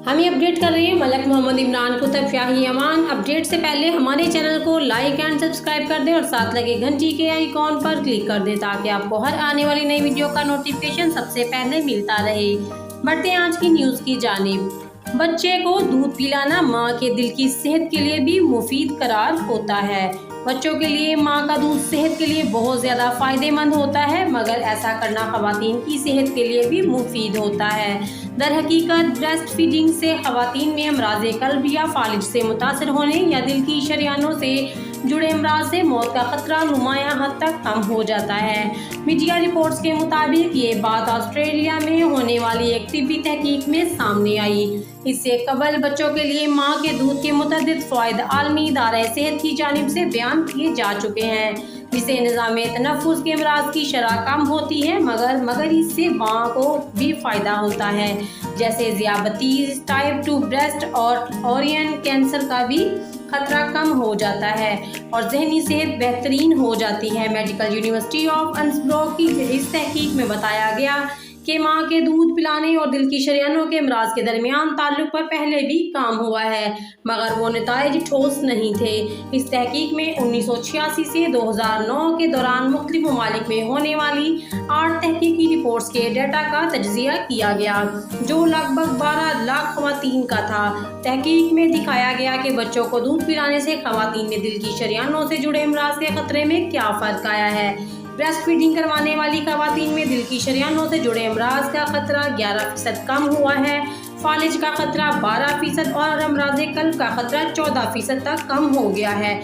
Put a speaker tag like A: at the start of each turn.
A: हमें अपडेट कर रहे हैं मलक मोहम्मद इमरान कुतुब शाही अमान। अपडेट से पहले हमारे चैनल को लाइक एंड सब्सक्राइब कर दें और साथ लगे घंटी के आइकॉन पर क्लिक कर दें ताकि आपको हर आने वाली नई वीडियो का नोटिफिकेशन सबसे पहले मिलता रहे। बढ़ते हैं आज की न्यूज़ की जानिब। बच्चे को दूध पिलाना माँ के दिल की सेहत के लिए भी मुफीद करार होता है। बच्चों के लिए माँ का दूध सेहत के लिए बहुत ज़्यादा फ़ायदेमंद होता है, मगर ऐसा करना ख़वातीन की सेहत के लिए भी मुफीद होता है। दर हकीकत ब्रेस्ट फीडिंग से ख़वातीन में अमराज़ क़ल्ब या फालिज से मुतासर होने या दिल की शरियानों से जुड़े अमराज से मौत का खतरा नुमायां हद तक कम हो जाता है। मीडिया रिपोर्ट्स के मुताबिक ये बात ऑस्ट्रेलिया में होने वाली एक तिब्बी तहकीक में सामने आई। इससे कबल बच्चों के लिए माँ के दूध के मुतअद्दिद फ़वाइद आलमी इदारा सेहत की जानिब से बयान किए जा चुके हैं, जिससे निज़ाम तनफ़ुस के अमराज की शरह कम होती है, मगर इससे माँ को भी फ़ायदा होता है, जैसे ज़ियाबतीस, टाइप 2 ब्रेस्ट और ओरियन कैंसर का भी खतरा कम हो जाता है और जहनी सेहत बेहतरीन हो जाती है। मेडिकल यूनिवर्सिटी ऑफ अन्सब्रोक की इस तहकीक में बताया गया कि माँ के दूध पिलाने और दिल की शरियानों के अमराज के दरमियान ताल्लुक पर पहले भी काम हुआ है, मगर वो नताइज ठोस नहीं थे। इस तहकीक में 1986 से 2009 के दौरान मुख्तलिफ ममालिक में होने वाली 8 तहकीकी रिपोर्ट्स के डाटा का तज्ज़िया किया गया, जो लगभग 12 लाख ख़वातीन का था। तहकीक में दिखाया गया कि बच्चों को दूध पिलाने से ख़वातीन में दिल की शरियानों से जुड़े अमराज के खतरे में क्या फ़र्क आया है। ब्रेस्ट फीडिंग करवाने वाली ख़वातीन में दिल की शरियानों से जुड़े अमराज का खतरा 11% कम हुआ है, फालिज का खतरा 12% और अमराज क़ल्ब का खतरा 14% तक कम हो गया है।